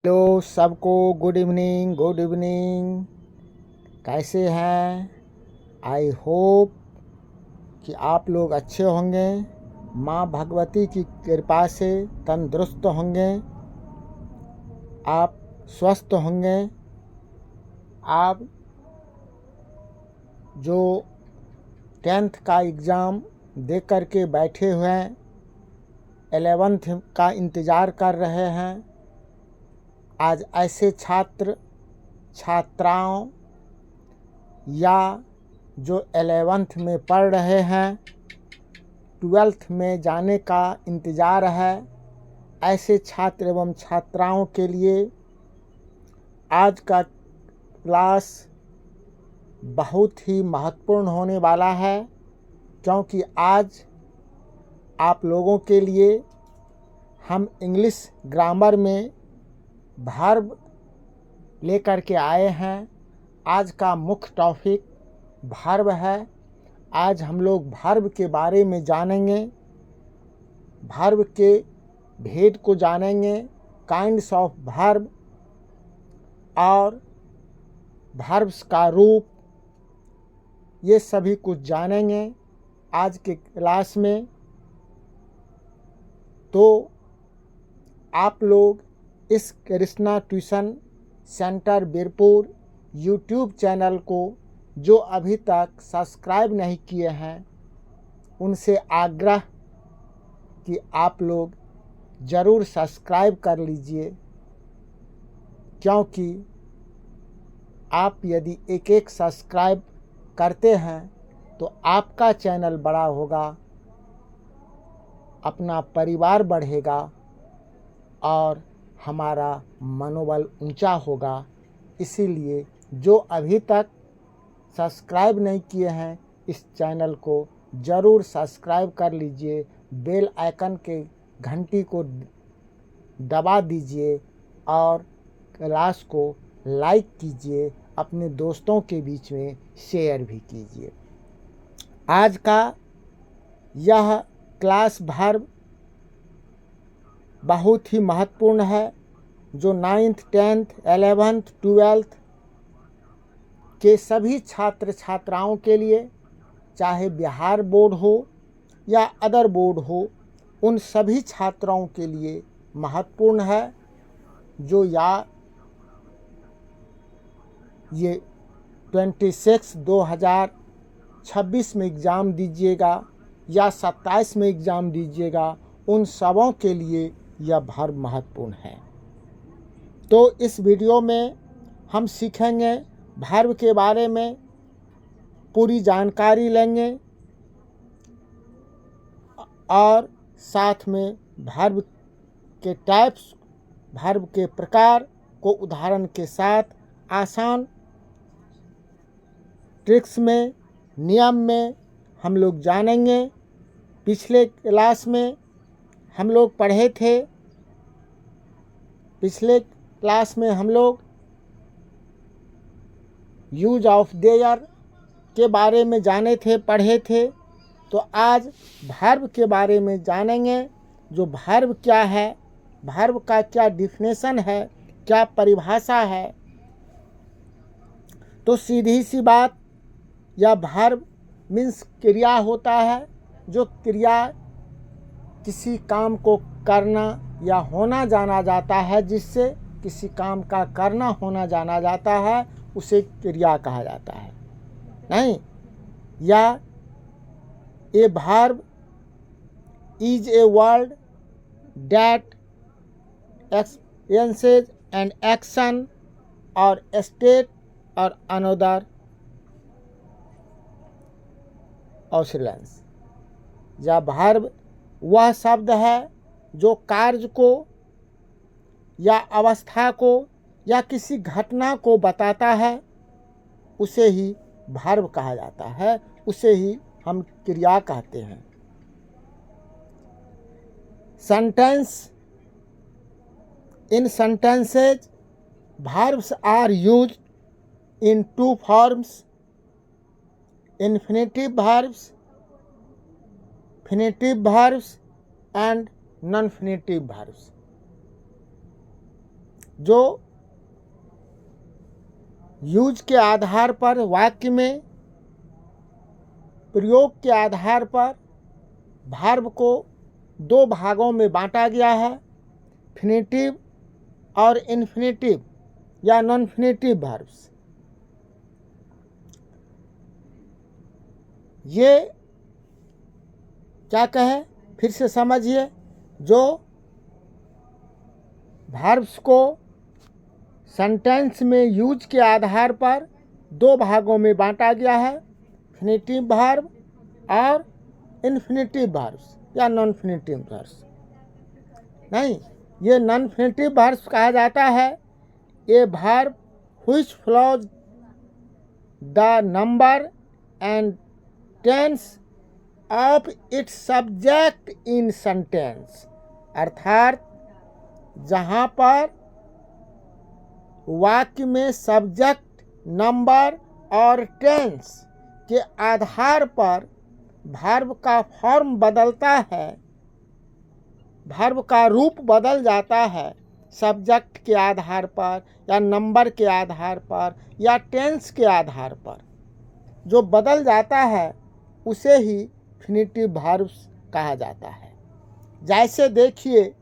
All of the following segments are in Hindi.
हेलो सबको, गुड इवनिंग। कैसे हैं? आई होप कि आप लोग अच्छे होंगे, माँ भगवती की कृपा से तंदुरुस्त होंगे, आप स्वस्थ होंगे। आप जो 10th का एग्ज़ाम दे कर के बैठे हुए हैं, 11th का इंतज़ार कर रहे हैं, आज ऐसे छात्राओं या जो 11th में पढ़ रहे हैं, 12th में जाने का इंतज़ार है, ऐसे छात्र एवं छात्राओं के लिए आज का क्लास बहुत ही महत्वपूर्ण होने वाला है, क्योंकि आज आप लोगों के लिए हम इंग्लिश ग्रामर में वर्ब लेकर के आए हैं। आज का मुख्य टॉपिक वर्ब है। आज हम लोग वर्ब के बारे में जानेंगे, वर्ब के भेद को जानेंगे, काइंड्स ऑफ वर्ब और वर्ब्स का रूप, ये सभी कुछ जानेंगे आज के क्लास में। तो आप लोग इस Krishna tuition centre Birpur YouTube channel को जो अभी तक सब्सक्राइब नहीं किए हैं, उनसे आग्रह कि आप लोग ज़रूर सब्सक्राइब कर लीजिए, क्योंकि आप यदि एक एक सब्सक्राइब करते हैं तो आपका चैनल बड़ा होगा, अपना परिवार बढ़ेगा और हमारा मनोबल ऊंचा होगा। इसीलिए जो अभी तक सब्सक्राइब नहीं किए हैं, इस चैनल को ज़रूर सब्सक्राइब कर लीजिए, बेल आइकन के घंटी को दबा दीजिए और क्लास को लाइक कीजिए, अपने दोस्तों के बीच में शेयर भी कीजिए। आज का यह क्लास वर्ब बहुत ही महत्वपूर्ण है, जो 9th 10th 11th 12th के सभी छात्र छात्राओं के लिए, चाहे बिहार बोर्ड हो या अदर बोर्ड हो, उन सभी छात्राओं के लिए महत्वपूर्ण है। जो ये 2026 में एग्ज़ाम दीजिएगा या 27 में एग्ज़ाम दीजिएगा, उन सबों के लिए यह वर्ब महत्वपूर्ण है। तो इस वीडियो में हम सीखेंगे, वर्ब के बारे में पूरी जानकारी लेंगे और साथ में वर्ब के टाइप्स, वर्ब के प्रकार को उदाहरण के साथ आसान ट्रिक्स में, नियम में हम लोग जानेंगे। पिछले क्लास में हम लोग पढ़े थे, पिछले क्लास में हम लोग यूज ऑफ देयर के बारे में जाने थे, पढ़े थे। तो आज वर्ब के बारे में जानेंगे। जो वर्ब क्या है, वर्ब का क्या डिफिनेशन है, क्या परिभाषा है। तो सीधी सी बात, यह वर्ब मीन्स क्रिया होता है। जो क्रिया किसी काम को करना या होना जाना जाता है, जिससे किसी काम का करना होना जाना जाता है, उसे क्रिया कहा जाता है। नहीं, या a verb is a word that experiences an action और स्टेट और अनदर ऑसिलेंस। या वर्ब वह शब्द है जो कार्य को या अवस्था को या किसी घटना को बताता है, उसे ही वर्ब कहा जाता है, उसे ही हम क्रिया कहते हैं। Sentence, in sentences verbs are used in two forms: infinitive verbs, finitive verbs and non-finitive verbs। जो यूज के आधार पर वाक्य में प्रयोग के आधार पर वर्ब को दो भागों में बांटा गया है, फिनिटिव और इन्फिनिटिव या नॉन फिनिटिव वर्ब्स। ये क्या कहे, फिर से समझिए। जो वर्ब्स को सेंटेंस में यूज के आधार पर दो भागों में बांटा गया है, फिनिटिव वर्ब और इन्फिनिटिव वर्ब्स या नॉन फिनिटिव वर्ब्स। नहीं, ये नॉन फिनिटिव वर्ब्स कहा जाता है a verb which follows the number and tense of its subject in sentence. अर्थात जहाँ पर वाक्य में सब्जेक्ट, नंबर और टेंस के आधार पर वर्ब का फॉर्म बदलता है, वर्ब का रूप बदल जाता है सब्जेक्ट के आधार पर या नंबर के आधार पर या टेंस के आधार पर, जो बदल जाता है उसे ही फिनिटिव वर्ब्स कहा जाता है। जैसे देखिए,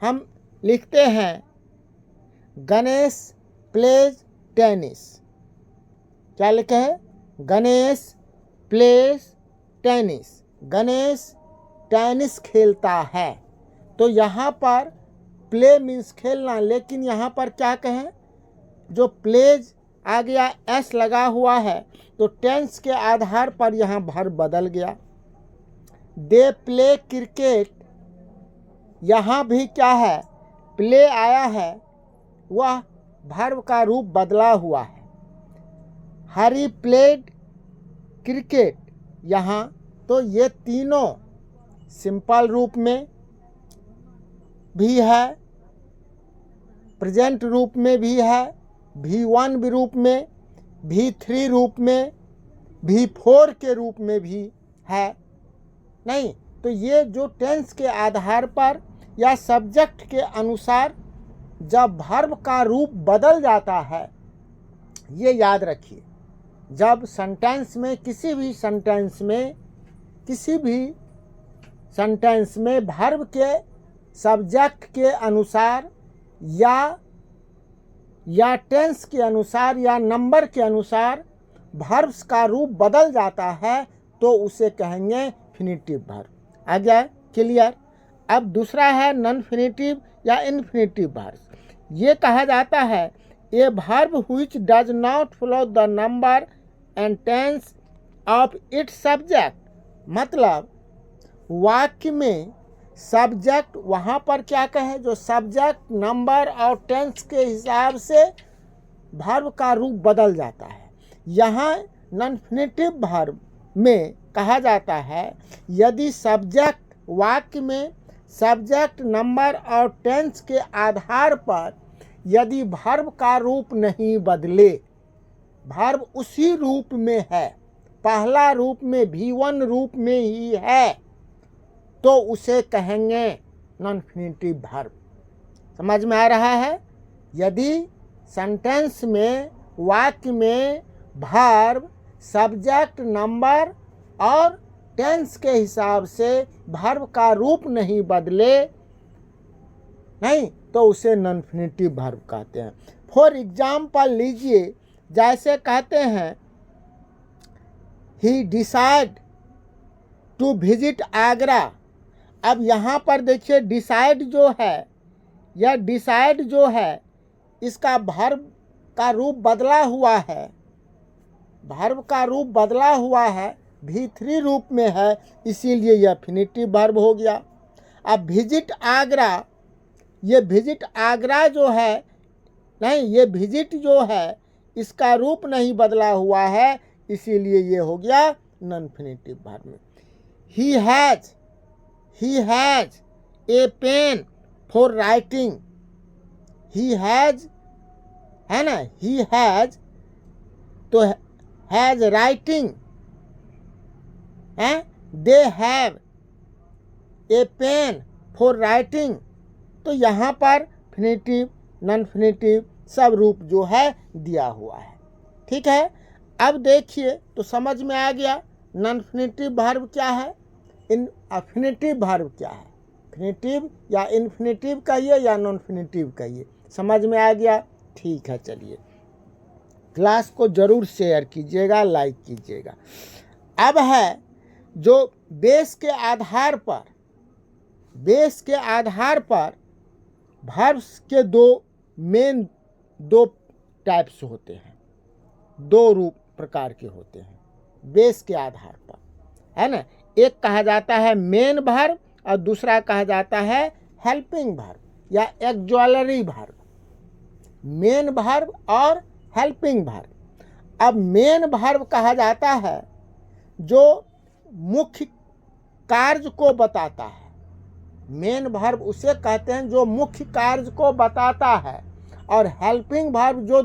हम लिखते हैं गणेश प्लेज टेनिस। क्या लिखे है? Ganesh plays tennis. Ganesh tennis खेलता है। तो यहाँ पर प्ले मीन्स खेलना, लेकिन यहाँ पर क्या कहें, जो प्लेज आ गया, एस लगा हुआ है, तो टेंस के आधार पर यहाँ वर्ब बदल गया। दे प्ले क्रिकेट, यहाँ भी क्या है, प्ले आया है, वह वर्ब का रूप बदला हुआ है। हैरी प्लेड क्रिकेट, यहाँ तो ये तीनों सिंपल रूप में भी है, प्रेजेंट रूप में भी है, V1 रूप में, V3 रूप में, V4 के रूप में भी है। नहीं, तो ये जो टेंस के आधार पर या सब्जेक्ट के अनुसार जब वर्ब का रूप बदल जाता है, ये याद रखिए। जब सेंटेंस में किसी भी सेंटेंस में वर्ब के सब्जेक्ट के अनुसार या टेंस के अनुसार या नंबर के अनुसार वर्ब्स का रूप बदल जाता है, तो उसे कहेंगे फिनिटिव वर्ब। आ गया? क्लियर? अब दूसरा है नॉन फिनिटिव या इन्फिनिटिव वर्ब। ये कहा जाता है a verb which does not follow the number and tense of its subject. मतलब वाक्य में सब्जेक्ट, वहाँ पर क्या कहे, जो सब्जेक्ट, नंबर और टेंस के हिसाब से वर्ब का रूप बदल जाता है। यहाँ नॉन फिनिटिव वर्ब में कहा जाता है यदि सब्जेक्ट, वाक्य में सब्जेक्ट, नंबर और टेंस के आधार पर यदि वर्ब का रूप नहीं बदले, वर्ब उसी रूप में है, पहला रूप में, V1 रूप में ही है, तो उसे कहेंगे नॉन फिनिटिव वर्ब। समझ में आ रहा है? यदि सेंटेंस में, वाक्य में वर्ब सब्जेक्ट, नंबर और टेंस के हिसाब से वर्ब का रूप नहीं बदले, नहीं, तो उसे नॉन फिनिटिव वर्ब कहते हैं। फॉर एग्जाम्पल लीजिए, जैसे कहते हैं ही डिसाइड टू विजिट आगरा। अब यहाँ पर देखिए डिसाइड जो है, यह डिसाइड जो है, इसका वर्ब का रूप बदला हुआ है, वर्ब का रूप बदला हुआ है, V3 रूप में है, इसीलिए यह फिनिटिव वर्ब हो गया। अब विजिट आगरा, ये विजिट आगरा जो है, नहीं, ये विजिट जो है, इसका रूप नहीं बदला हुआ है, इसीलिए ये हो गया नॉन फिनिटिव वर्ब में। He has a pen for writing. He has है ना, ही हैज तो हैज राइटिंग है, they have a pen for writing, तो यहाँ पर फिनिटिव नॉन-इन्फिनेटिव सब रूप जो है दिया हुआ है। ठीक है, अब देखिए तो समझ में आ गया नॉन-इन्फिनेटिव वर्ब क्या है, इन्फिनेटिव वर्ब क्या है। इन्फिनेटिव या इन्फिनेटिव कहिए या नॉन-इन्फिनेटिव कहिए, समझ में आ गया। ठीक है, चलिए क्लास को ज़रूर शेयर कीजिएगा, लाइक कीजिएगा। अब है जो बेस के आधार पर वर्ब्स के दो टाइप्स होते हैं, दो रूप प्रकार के होते हैं बेस के आधार पर, है ना। एक कहा जाता है मेन वर्ब और दूसरा कहा जाता है हेल्पिंग वर्ब या एक्जुअलरी वर्ब। मेन वर्ब और हेल्पिंग वर्ब। अब मेन वर्ब कहा जाता है जो मुख्य कार्य को बताता है। मेन वर्ब उसे कहते हैं जो मुख्य कार्य को बताता है, और हेल्पिंग वर्ब जो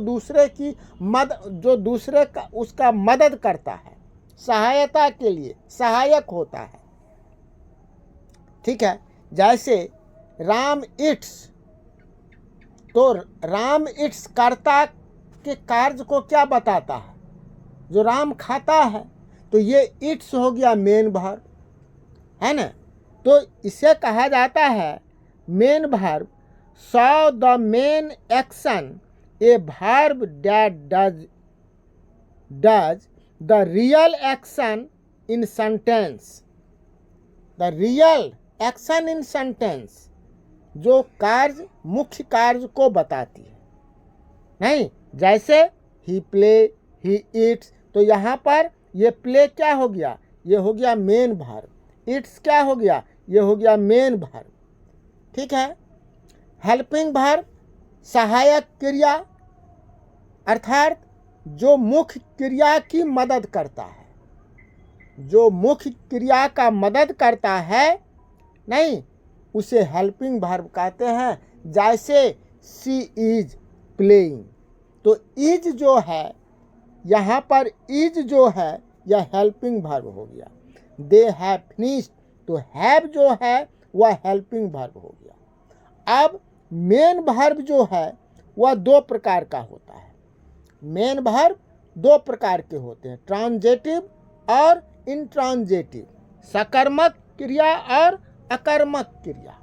दूसरे का उसका मदद करता है, सहायता के लिए सहायक होता है। ठीक है, जैसे राम इट्स, तो राम इट्स कर्ता के कार्य को क्या बताता है, जो राम खाता है, तो ये इट्स हो गया मेन वर्ब, है ना। तो इसे कहा जाता है main verb. So the main action a verb that does the real action in sentence. The real action in sentence, जो कार्य मुख्य कार्य को बताती है। नहीं, जैसे ही प्ले, ही ईट्स, तो यहाँ पर ये प्ले क्या हो गया, ये हो गया मेन वर्ब। इट्स क्या हो गया, ये हो गया मेन वर्ब। ठीक है, हेल्पिंग वर्ब सहायक क्रिया, अर्थात जो मुख्य क्रिया की मदद करता है, जो मुख्य क्रिया का मदद करता है, नहीं, उसे हेल्पिंग वर्ब कहते हैं। जैसे शी इज प्लेइंग, तो इज जो है यहाँ पर, इज जो है यह हेल्पिंग वर्ब हो गया। दे हैव फिनिश्ड, तो हैव जो है वह हेल्पिंग वर्ब हो गया। अब मेन वर्ब जो है वह दो प्रकार का होता है। मेन वर्ब दो प्रकार के होते हैं, ट्रांजेटिव और इंट्रांजेटिव, सकर्मक क्रिया और अकर्मक क्रिया।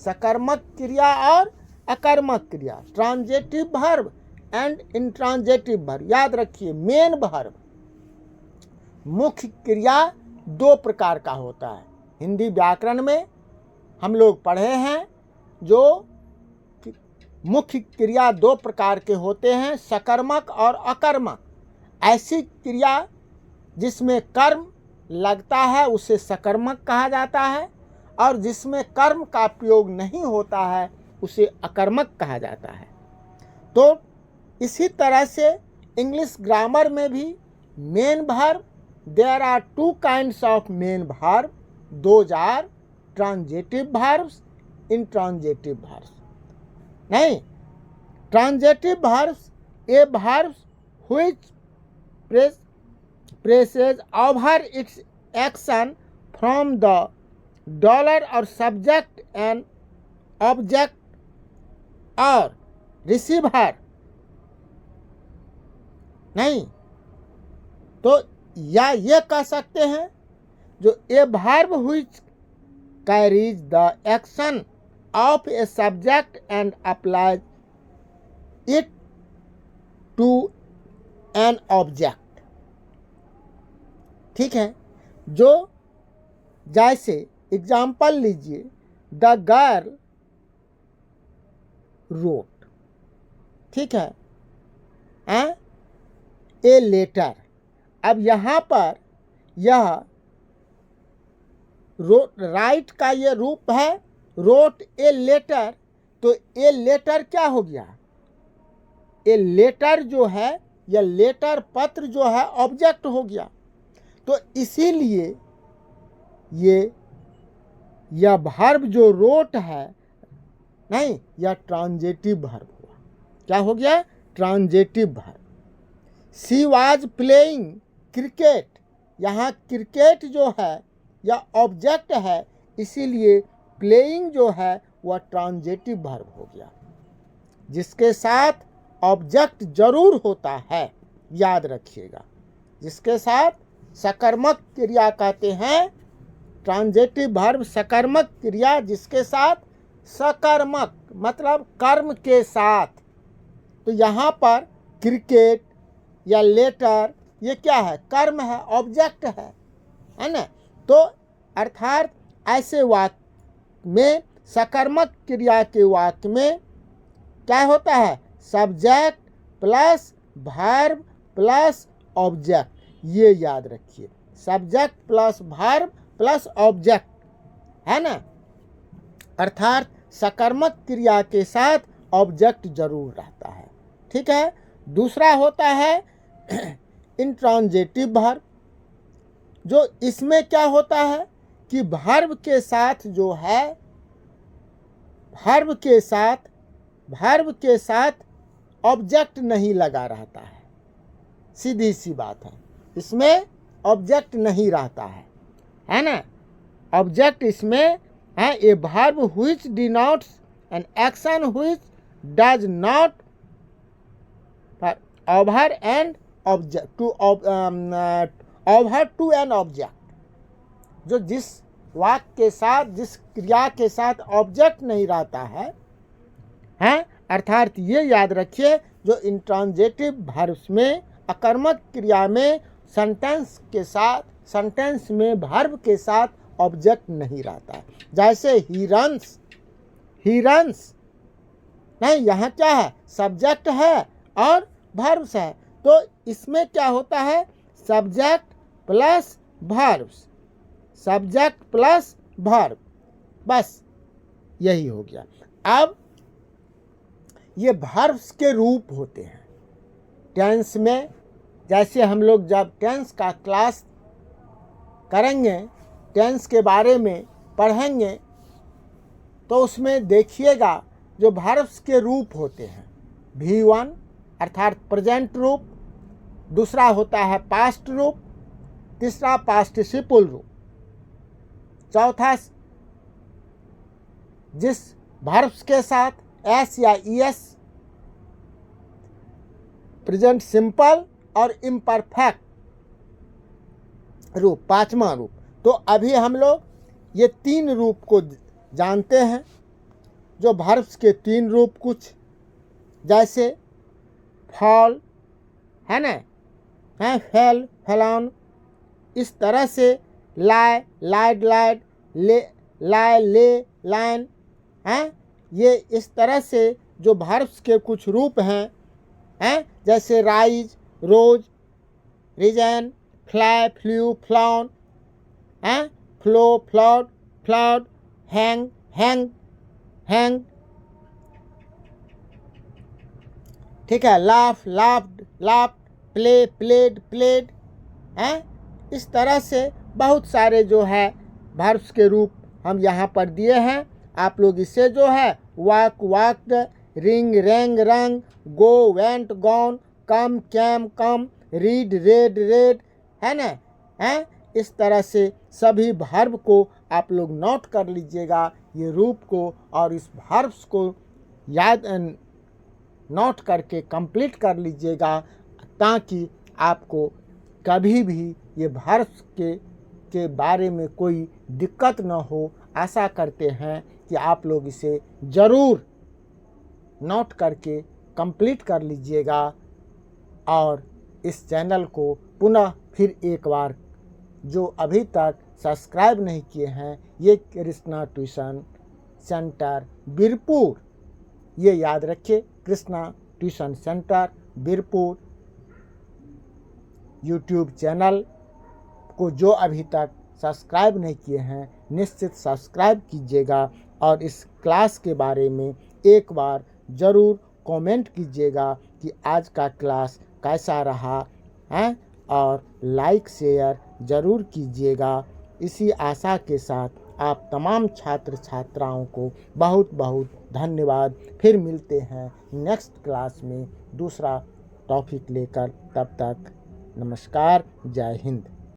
सकर्मक क्रिया और अकर्मक क्रिया, ट्रांजेटिव वर्ब एंड इंट्रांजेटिव वर्ब। याद रखिए, मेन वर्ब मुख्य क्रिया दो प्रकार का होता है। हिंदी व्याकरण में हम लोग पढ़े हैं जो मुख्य क्रिया दो प्रकार के होते हैं, सकर्मक और अकर्मक। ऐसी क्रिया जिसमें कर्म लगता है उसे सकर्मक कहा जाता है, और जिसमें कर्म का प्रयोग नहीं होता है उसे अकर्मक कहा जाता है। तो इसी तरह से इंग्लिश ग्रामर में भी main verb, there are two kinds of main verb, those are transitive verbs, intransitive verbs. नहीं, transitive verbs are verbs which passes over its action from the doer और सब्जेक्ट एंड ऑब्जेक्ट और रिसीवर। नहीं, तो या ये कह सकते हैं जो a verb which carries the action of a subject and applies it to an object. ठीक है, जो जैसे एग्जाम्पल लीजिए, द गर्ल रोट, ठीक है, ए लेटर। अब यहाँ पर यह राइट का ये रूप है, रोट ए लेटर, तो ए लेटर क्या हो गया, ए लेटर जो है या लेटर पत्र जो है ऑब्जेक्ट हो गया। तो इसीलिए यह वर्ब जो रोट है, नहीं, यह ट्रांजेटिव वर्ब हुआ। क्या हो गया, transitive verb. She was playing cricket, यहाँ क्रिकेट जो है या ऑब्जेक्ट है, इसीलिए प्लेइंग जो है वह ट्रांजेटिव वर्ब हो गया। जिसके साथ ऑब्जेक्ट जरूर होता है, याद रखिएगा। जिसके साथ सकर्मक क्रिया कहते हैं, ट्रांजिटिव वर्ब सकर्मक क्रिया जिसके साथ सकर्मक मतलब कर्म के साथ। तो यहाँ पर क्रिकेट या लेटर ये क्या है, कर्म है, ऑब्जेक्ट है ना। तो अर्थात ऐसे वाक्य में, सकर्मक क्रिया के वाक्य में क्या होता है, subject plus verb plus object, ये याद रखिए, subject plus verb plus object, है ना। अर्थात सकर्मक क्रिया के साथ ऑब्जेक्ट जरूर रहता है, ठीक है। दूसरा होता है इंट्रांजिटिव वर्ब, जो इसमें क्या होता है कि वर्ब के साथ जो है, वर्ब के साथ ऑब्जेक्ट नहीं लगा रहता है, सीधी सी बात है, इसमें ऑब्जेक्ट नहीं रहता है ना। ऑब्जेक्ट इसमें है a verb which denotes an action which does not over and object to over to an object, जो जिस वाक्य के साथ, जिस क्रिया के साथ ऑब्जेक्ट नहीं रहता है, हैं, अर्थात ये याद रखिए, जो इंट्रांजिटिव वर्ब्स में अकर्मक क्रिया में सेंटेंस के साथ, सेंटेंस में वर्ब के साथ ऑब्जेक्ट नहीं रहता है। जैसे ही रन्स नहीं, यहाँ क्या है, सब्जेक्ट है और वर्ब्स है, तो इसमें क्या होता है, subject plus verbs, subject plus verb, बस यही हो गया। अब ये वर्ब्स के रूप होते हैं टेंस में। जैसे हम लोग जब टेंस का क्लास करेंगे, टेंस के बारे में पढ़ेंगे, तो उसमें देखिएगा जो वर्ब्स के रूप होते हैं, V1 अर्थात प्रेजेंट रूप, दूसरा होता है पास्ट रूप, तीसरा पार्टिसिपल रूप, चौथा जिस वर्ब्स के साथ एस या ईएस, प्रेजेंट सिंपल और इम्परफेक्ट रूप, पांचवा रूप। तो अभी हम लोग ये तीन रूप को जानते हैं, जो वर्ब्स के तीन रूप कुछ, जैसे फॉल है ना, है फेल, फेलॉन, इस तरह से लाई, लाइड, लाइड, ले, लाई, ले, लाइन, हैं, ये इस तरह से जो वर्ब्स के कुछ रूप हैं, जैसे rise, rose, risen, fly, flew, flown, flow, flowed, flowed, hang, hang, hang, ठीक है, laugh, laughed, laughed, play, played, played, इस तरह से बहुत सारे जो है वर्ब्स के रूप हम यहाँ पर दिए हैं। आप लोग इससे जो है वॉक, वॉक्ड, रिंग, रेंग, रंग, गो, वेंट, गॉन, कम, कैम, कम, रीड, रेड, रेड, है ना, इस तरह से सभी वर्ब को आप लोग नोट कर लीजिएगा, ये रूप को, और इस वर्ब्स को याद नोट करके कंप्लीट कर लीजिएगा, ताकि आपको कभी भी ये वर्ब्स के बारे में कोई दिक्कत न हो। आशा करते हैं कि आप लोग इसे ज़रूर नोट करके कंप्लीट कर लीजिएगा, और इस चैनल को पुनः फिर एक बार, जो अभी तक सब्सक्राइब नहीं किए हैं, ये कृष्णा ट्यूशन सेंटर बीरपुर, ये याद रखिए, Krishna tuition centre Birpur YouTube channel को जो अभी तक सब्सक्राइब नहीं किए हैं, निश्चित सब्सक्राइब कीजिएगा, और इस क्लास के बारे में एक बार ज़रूर कमेंट कीजिएगा कि आज का क्लास कैसा रहा है, और लाइक शेयर ज़रूर कीजिएगा। इसी आशा के साथ आप तमाम छात्र छात्राओं को बहुत बहुत धन्यवाद। फिर मिलते हैं नेक्स्ट क्लास में दूसरा टॉपिक लेकर, तब तक नमस्कार, जय हिंद।